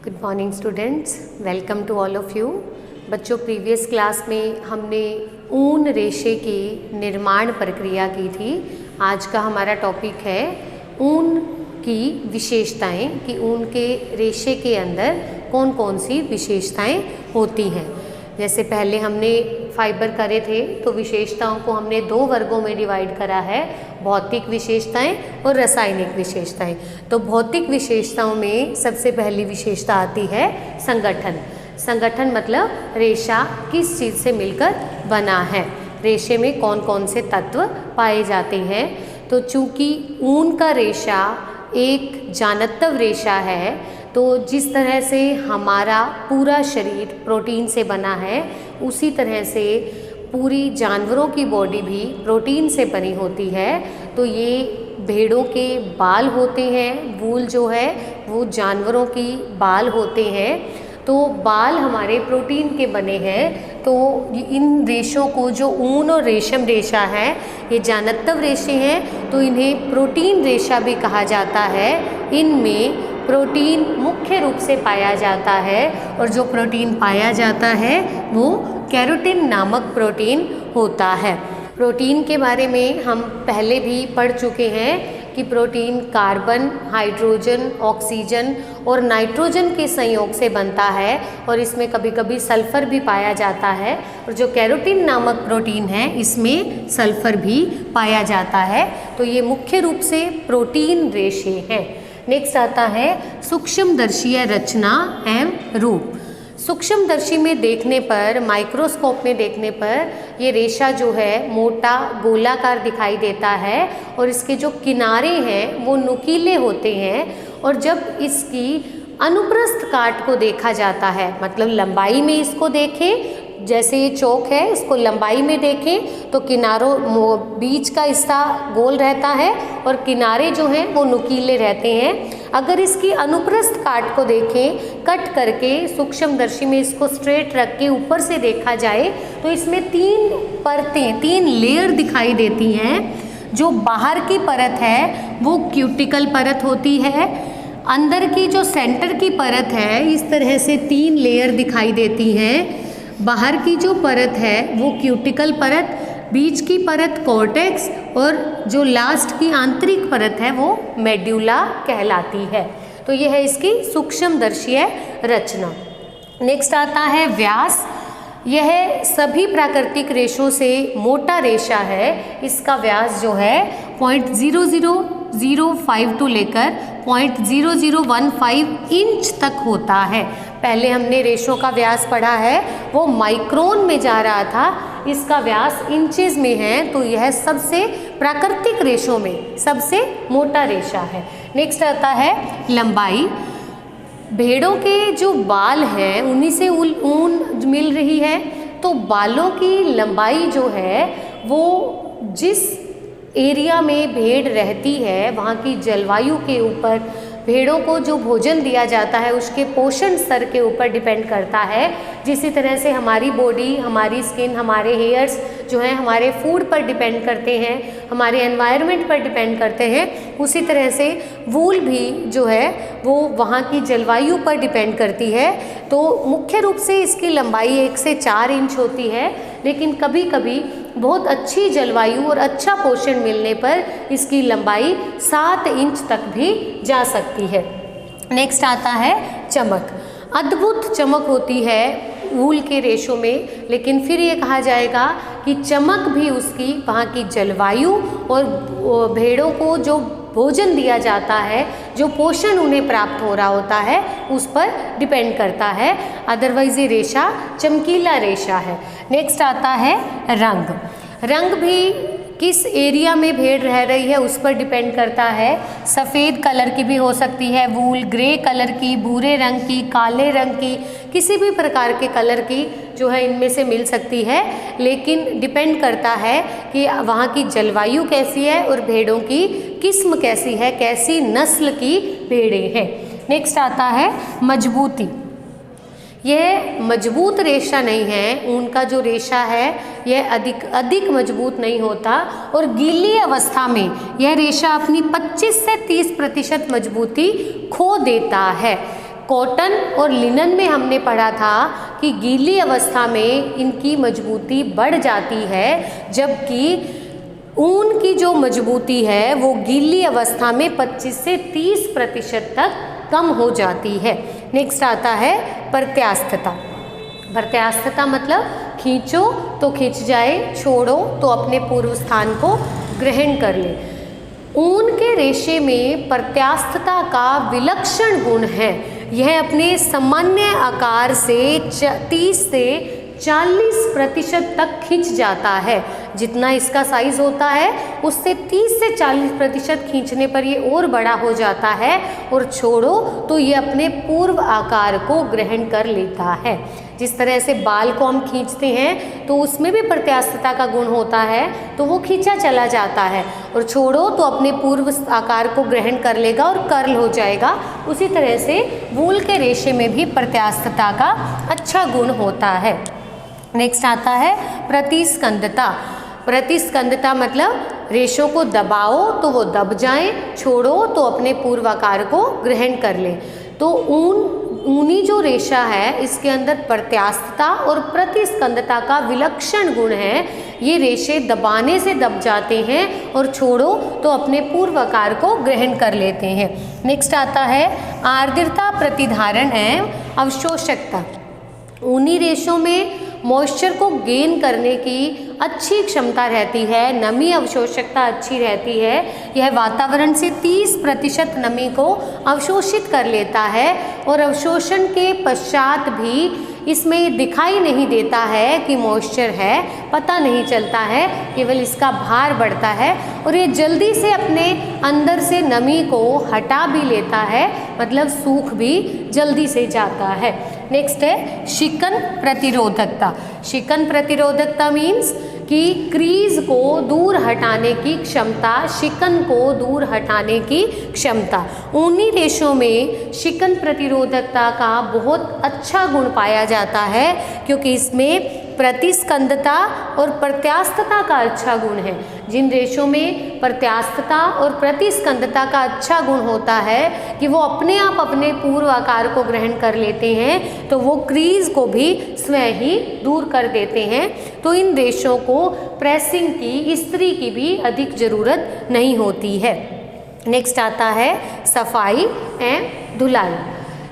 Good morning students, welcome to all of you. बच्चों, previous class में हमने ऊन रेशे की निर्माण प्रक्रिया की थी। आज का हमारा टॉपिक है ऊन की विशेषताएं, कि ऊन के रेशे के अंदर कौन कौन सी विशेषताएं होती हैं। जैसे पहले हमने फाइबर करे थे तो विशेषताओं को हमने दो वर्गों में डिवाइड करा है, भौतिक विशेषताएं और रासायनिक विशेषताएं। तो भौतिक विशेषताओं में सबसे पहली विशेषता आती है संगठन। संगठन मतलब रेशा किस चीज़ से मिलकर बना है, रेशे में कौन कौन से तत्व पाए जाते हैं। तो चूँकि ऊन का रेशा एक जानत्व रेशा है, तो जिस तरह से हमारा पूरा शरीर प्रोटीन से बना है, उसी तरह से पूरी जानवरों की बॉडी भी प्रोटीन से बनी होती है। तो ये भेड़ों के बाल होते हैं, वूल जो है वो जानवरों की बाल होते हैं। तो बाल हमारे प्रोटीन के बने हैं। तो इन रेशों को, जो ऊन और रेशम रेशा है, ये जानत्व रेशे हैं, तो इन्हें प्रोटीन रेशा भी कहा जाता है। इनमें प्रोटीन मुख्य रूप से पाया जाता है, और जो प्रोटीन पाया जाता है वो केराटिन नामक प्रोटीन होता है। प्रोटीन के बारे में हम पहले भी पढ़ चुके हैं कि प्रोटीन कार्बन, हाइड्रोजन, ऑक्सीजन और नाइट्रोजन के संयोग से बनता है, और इसमें कभी कभी सल्फर भी पाया जाता है। और जो केराटिन नामक प्रोटीन है, इसमें सल्फर भी पाया जाता है। तो ये मुख्य रूप से प्रोटीन रेशे हैं। नेक्स्ट आता है सूक्ष्मदर्शीय रचना एवं रूप। सूक्ष्मदर्शी में देखने पर, माइक्रोस्कोप में देखने पर ये रेशा जो है मोटा गोलाकार दिखाई देता है, और इसके जो किनारे हैं वो नुकीले होते हैं। और जब इसकी अनुप्रस्थ काट को देखा जाता है, मतलब लंबाई में इसको देखें, जैसे ये चौक है इसको लंबाई में देखें तो किनारों बीच का हिस्सा गोल रहता है और किनारे जो हैं वो नुकीले रहते हैं। अगर इसकी अनुप्रस्थ काट को देखें, कट करके सूक्ष्मदर्शी में इसको स्ट्रेट रख के ऊपर से देखा जाए, तो इसमें तीन परतें, तीन लेयर दिखाई देती हैं। जो बाहर की परत है वो क्यूटिकल परत होती है। अंदर की जो सेंटर की परत है, इस तरह से तीन लेयर दिखाई देती हैं। बाहर की जो परत है वो क्यूटिकल परत, बीच की परत कॉर्टेक्स, और जो लास्ट की आंतरिक परत है वो मेड्यूला कहलाती है। तो यह है इसकी सूक्ष्मदर्शीय रचना। नेक्स्ट आता है व्यास। यह सभी प्राकृतिक रेशों से मोटा रेशा है। इसका व्यास जो है 0.0005 लेकर 0.0015 इंच तक होता है। पहले हमने रेशों का व्यास पढ़ा है, वो माइक्रोन में जा रहा था, इसका व्यास इंचेस में है। तो यह सबसे प्राकृतिक रेशों में सबसे मोटा रेशा है। नेक्स्ट आता है लंबाई। भेड़ों के जो बाल हैं उन्हीं से ऊन मिल रही है। तो बालों की लंबाई जो है वो जिस एरिया में भेड़ रहती है, वहाँ की जलवायु के ऊपर, भेड़ों को जो भोजन दिया जाता है उसके पोषण स्तर के ऊपर डिपेंड करता है। जिसी तरह से हमारी बॉडी, हमारी स्किन, हमारे हेयर्स जो हैं हमारे फूड पर डिपेंड करते हैं, हमारे एनवायरनमेंट पर डिपेंड करते हैं, उसी तरह से वूल भी जो है वो वहाँ की जलवायु पर डिपेंड करती है। तो मुख्य रूप से इसकी लंबाई 1 से 4 इंच होती है, लेकिन कभी कभी बहुत अच्छी जलवायु और अच्छा पोषण मिलने पर इसकी लंबाई 7 इंच तक भी जा सकती है। नेक्स्ट आता है चमक। अद्भुत चमक होती है वूल के रेशों में, लेकिन फिर ये कहा जाएगा कि चमक भी उसकी वहाँ की जलवायु और भेड़ों को जो भोजन दिया जाता है, जो पोषण उन्हें प्राप्त हो रहा होता है, उस पर डिपेंड करता है। अदरवाइज ये रेशा चमकीला रेशा है। नेक्स्ट आता है रंग। रंग भी किस एरिया में भेड़ रह रही है उस पर डिपेंड करता है। सफ़ेद कलर की भी हो सकती है वूल, ग्रे कलर की, भूरे रंग की, काले रंग की, किसी भी प्रकार के कलर की जो है इनमें से मिल सकती है, लेकिन डिपेंड करता है कि वहाँ की जलवायु कैसी है और भेड़ों की किस्म कैसी है, कैसी नस्ल की भेड़ें हैं। नेक्स्ट आता है मजबूती। यह मजबूत रेशा नहीं है, ऊन का जो रेशा है यह अधिक मजबूत नहीं होता, और गीली अवस्था में यह रेशा अपनी 25 से 30% मजबूती खो देता है। कॉटन और लिनन में हमने पढ़ा था कि गीली अवस्था में इनकी मजबूती बढ़ जाती है, जबकि ऊन की जो मजबूती है वो गीली अवस्था में 25 से 30% तक कम हो जाती है। नेक्स्ट आता है प्रत्यास्थता। प्रत्यास्थता मतलब खींचो तो खिंच जाए, छोड़ो तो अपने पूर्व स्थान को ग्रहण कर ले। ऊन के रेशे में प्रत्यास्थता का विलक्षण गुण है। यह अपने सामान्य आकार से 30 से 40% तक खिंच जाता है। जितना इसका साइज होता है उससे 30 से 40% खींचने पर ये और बड़ा हो जाता है, और छोड़ो तो ये अपने पूर्व आकार को ग्रहण कर लेता है। जिस तरह से बाल को हम खींचते हैं तो उसमें भी प्रत्यास्थता का गुण होता है, तो वो खींचा चला जाता है, और छोड़ो तो अपने पूर्व आकार को ग्रहण कर लेगा और कर्ल हो जाएगा। उसी तरह से वूल के रेशे में भी प्रत्यास्थता का अच्छा गुण होता है। नेक्स्ट आता है प्रतिस्कंदता। प्रतिस्कंदता मतलब रेशों को दबाओ तो वो दब जाएं, छोड़ो तो अपने पूर्व आकार को ग्रहण कर ले। तो ऊनी जो रेशा है इसके अंदर प्रत्यास्थता और प्रतिस्कंदता का विलक्षण गुण है। ये रेशे दबाने से दब जाते हैं और छोड़ो तो अपने पूर्व आकार को ग्रहण कर लेते हैं। नेक्स्ट आता है आर्द्रता प्रतिधारण एवं अवशोषकता। ऊनी रेशों में मॉइस्चर को गेन करने की अच्छी क्षमता रहती है, नमी अवशोषकता अच्छी रहती है। यह वातावरण से 30% नमी को अवशोषित कर लेता है, और अवशोषण के पश्चात भी इसमें दिखाई नहीं देता है कि मॉइस्चर है, पता नहीं चलता है, केवल इसका भार बढ़ता है, और ये जल्दी से अपने अंदर से नमी को हटा भी लेता है, मतलब सूख भी जल्दी से जाता है। नेक्स्ट है शिकन प्रतिरोधकता। शिकन प्रतिरोधकता मीन्स कि क्रीज को दूर हटाने की क्षमता, शिकन को दूर हटाने की क्षमता। ऊनी रेशों में शिकन प्रतिरोधकता का बहुत अच्छा गुण पाया जाता है, क्योंकि इसमें प्रतिस्कंदता और प्रत्यास्थता का अच्छा गुण है। जिन रेशों में प्रत्यास्थता और प्रतिस्कंदता का अच्छा गुण होता है कि वो अपने आप अपने पूर्व आकार को ग्रहण कर लेते हैं, तो वो क्रीज को भी स्वयं ही दूर कर देते हैं। तो इन रेशों को प्रेसिंग की, इस्त्री की भी अधिक जरूरत नहीं होती है। नेक्स्ट आता है सफाई एवं धुलाई।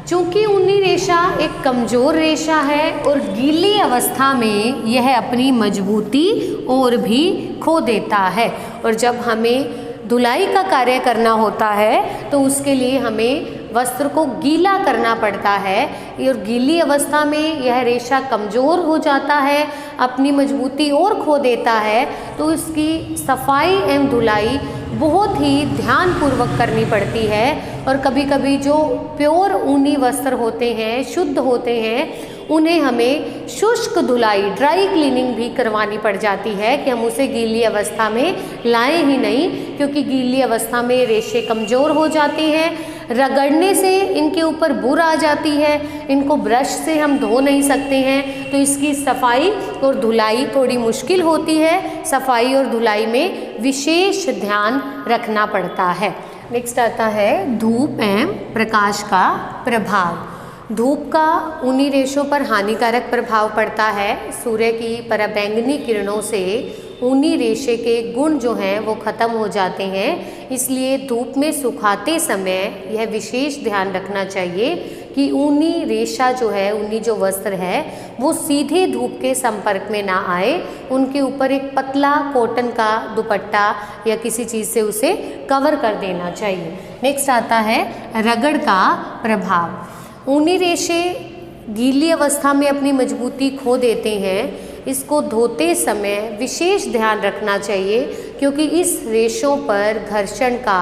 चूँकि ऊनी रेशा एक कमज़ोर रेशा है और गीली अवस्था में यह अपनी मजबूती और भी खो देता है, और जब हमें धुलाई का कार्य करना होता है तो उसके लिए हमें वस्त्र को गीला करना पड़ता है, और गीली अवस्था में यह रेशा कमज़ोर हो जाता है, अपनी मजबूती और खो देता है। तो इसकी सफाई एवं धुलाई बहुत ही ध्यानपूर्वक करनी पड़ती है, और कभी कभी जो प्योर ऊनी वस्त्र होते हैं, शुद्ध होते हैं, उन्हें हमें शुष्क धुलाई, ड्राई क्लीनिंग भी करवानी पड़ जाती है कि हम उसे गीली अवस्था में लाएं ही नहीं, क्योंकि गीली अवस्था में रेशे कमज़ोर हो जाते हैं, रगड़ने से इनके ऊपर बुर आ जाती है, इनको ब्रश से हम धो नहीं सकते हैं, तो इसकी सफाई और धुलाई थोड़ी मुश्किल होती है। सफाई और धुलाई में विशेष ध्यान रखना पड़ता है। नेक्स्ट आता है धूप एवं प्रकाश का प्रभाव। धूप का ऊनी रेशों पर हानिकारक प्रभाव पड़ता है। सूर्य की पराबैंगनी किरणों से ऊनी रेशे के गुण जो हैं वो ख़त्म हो जाते हैं, इसलिए धूप में सुखाते समय यह विशेष ध्यान रखना चाहिए कि ऊनी रेशा जो है, ऊनी जो वस्त्र है, वो सीधे धूप के संपर्क में ना आए। उनके ऊपर एक पतला कॉटन का दुपट्टा या किसी चीज़ से उसे कवर कर देना चाहिए। नेक्स्ट आता है रगड़ का प्रभाव। ऊनी रेशे गीली अवस्था में अपनी मजबूती खो देते हैं। इसको धोते समय विशेष ध्यान रखना चाहिए, क्योंकि इस रेशों पर घर्षण का,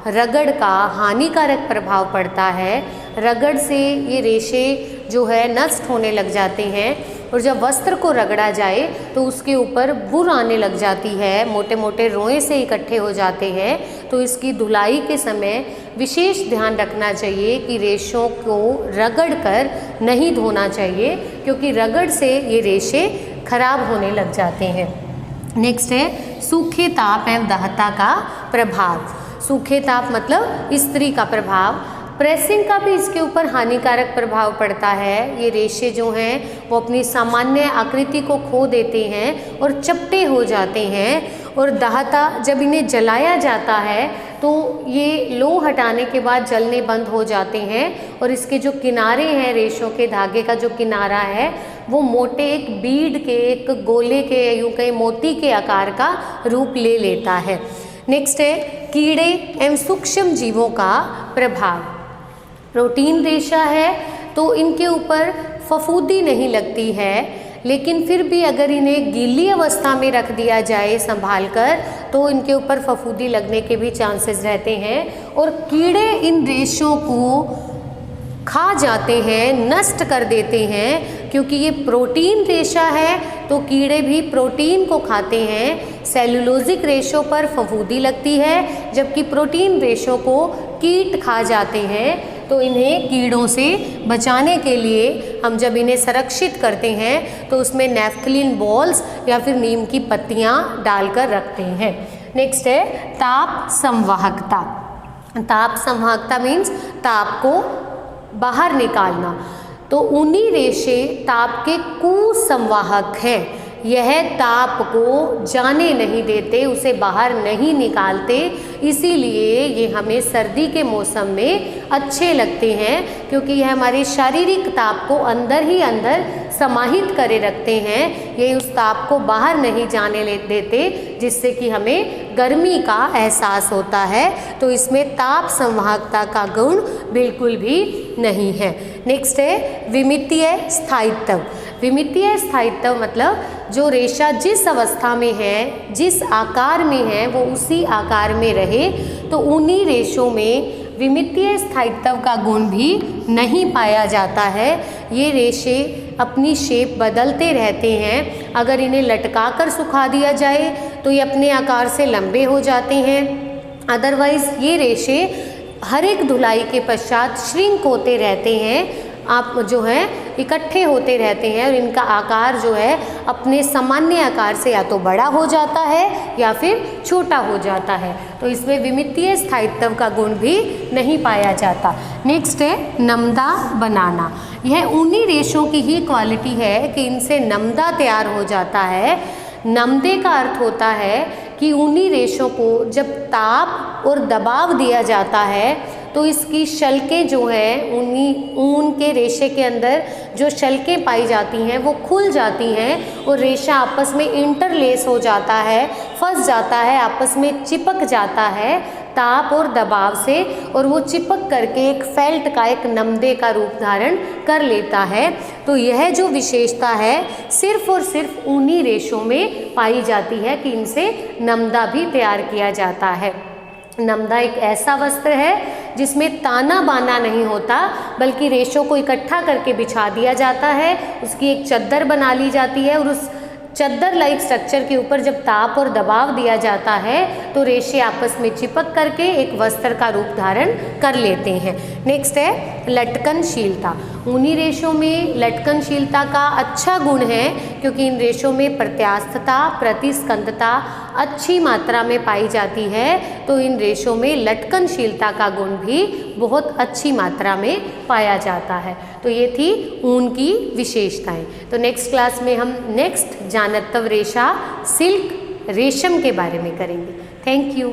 रगड़ का हानिकारक प्रभाव पड़ता है। रगड़ से ये रेशे जो है नष्ट होने लग जाते हैं, और जब वस्त्र को रगड़ा जाए तो उसके ऊपर बुर आने लग जाती है, मोटे मोटे रोए से इकट्ठे हो जाते हैं। तो इसकी धुलाई के समय विशेष ध्यान रखना चाहिए कि रेशों को रगड़ कर नहीं धोना चाहिए, क्योंकि रगड़ से ये रेशे खराब होने लग जाते हैं। नेक्स्ट है सूखे ताप एवं दाहता का प्रभाव। सूखे ताप मतलब इस्त्री का प्रभाव। प्रेसिंग का भी इसके ऊपर हानिकारक प्रभाव पड़ता है। ये रेशे जो हैं वो अपनी सामान्य आकृति को खो देते हैं और चपटे हो जाते हैं, और दाहता जब इन्हें जलाया जाता है तो ये लोह हटाने के बाद जलने बंद हो जाते हैं, और इसके जो किनारे हैं, रेशों के धागे का जो किनारा है वो मोटे एक बीड के, एक गोले के, यूँ कहीं मोती के आकार का रूप ले लेता है। नेक्स्ट है कीड़े एवं सूक्ष्म जीवों का प्रभाव। प्रोटीन रेशा है तो इनके ऊपर फफूंदी नहीं लगती है, लेकिन फिर भी अगर इन्हें गीली अवस्था में रख दिया जाए संभाल कर तो इनके ऊपर फफूंदी लगने के भी चांसेस रहते हैं, और कीड़े इन रेशों को खा जाते हैं, नष्ट कर देते हैं। क्योंकि ये प्रोटीन रेशा है तो कीड़े भी प्रोटीन को खाते हैं। सेलुलोजिक रेशों पर फफूंदी लगती है, जबकि प्रोटीन रेशों को कीट खा जाते हैं। तो इन्हें कीड़ों से बचाने के लिए हम जब इन्हें संरक्षित करते हैं तो उसमें नैफ्थलीन बॉल्स या फिर नीम की पत्तियां डालकर रखते हैं। नेक्स्ट है ताप संवाहकता। ताप संवाहकता मीन्स ताप को बाहर निकालना। तो ऊनी रेशे ताप के कुसंवाहक हैं। यह ताप को जाने नहीं देते, उसे बाहर नहीं निकालते, इसीलिए ये हमें सर्दी के मौसम में अच्छे लगते हैं, क्योंकि यह हमारे शारीरिक ताप को अंदर ही अंदर समाहित करे रखते हैं। ये उस ताप को बाहर नहीं जाने देते, जिससे कि हमें गर्मी का एहसास होता है। तो इसमें ताप संवाहकता का गुण बिल्कुल भी नहीं है। नेक्स्ट है विमितीय स्थायित्व। विमितीय स्थायित्व मतलब जो रेशा जिस अवस्था में है, जिस आकार में है, वो उसी आकार में रहे। तो ऊनी रेशों में विमितीय स्थायित्व का गुण भी नहीं पाया जाता है। ये रेशे अपनी शेप बदलते रहते हैं। अगर इन्हें लटका कर सुखा दिया जाए तो ये अपने आकार से लंबे हो जाते हैं। अदरवाइज ये रेशे हर एक धुलाई के पश्चात श्रिंक होते रहते हैं, आप जो है इकट्ठे होते रहते हैं, और इनका आकार जो है अपने सामान्य आकार से या तो बड़ा हो जाता है या फिर छोटा हो जाता है। तो इसमें विमितीय स्थायित्व का गुण भी नहीं पाया जाता। नेक्स्ट है नमदा बनाना। यह ऊनी रेशों की ही क्वालिटी है कि इनसे नमदा तैयार हो जाता है। नमदे का अर्थ होता है कि ऊनी रेशों को जब ताप और दबाव दिया जाता है तो इसकी शल्कें जो है ऊन के रेशे के अंदर जो शल्कें पाई जाती हैं वो खुल जाती हैं, और रेशा आपस में इंटरलेस हो जाता है, फंस जाता है, आपस में चिपक जाता है ताप और दबाव से, और वो चिपक करके एक फेल्ट का, एक नमदे का रूप धारण कर लेता है। तो यह जो विशेषता है सिर्फ और सिर्फ ऊनी रेशों में पाई जाती है कि इनसे नमदा भी तैयार किया जाता है। नमदा एक ऐसा वस्त्र है जिसमें ताना बाना नहीं होता, बल्कि रेशों को इकट्ठा करके बिछा दिया जाता है, उसकी एक चद्दर बना ली जाती है, और उस चद्दर लाइक स्ट्रक्चर के ऊपर जब ताप और दबाव दिया जाता है तो रेशे आपस में चिपक करके एक वस्त्र का रूप धारण कर लेते हैं। नेक्स्ट है लटकनशीलता। ऊनी रेशों में लटकनशीलता का अच्छा गुण है, क्योंकि इन रेशों में प्रत्यास्थता, प्रतिस्कंदता अच्छी मात्रा में पाई जाती है। तो इन रेशों में लटकनशीलता का गुण भी बहुत अच्छी मात्रा में पाया जाता है। तो ये थी ऊन की विशेषताएं। तो नेक्स्ट क्लास में हम नेक्स्ट जानत्व रेशा सिल्क रेशम के बारे में करेंगे। Thank you.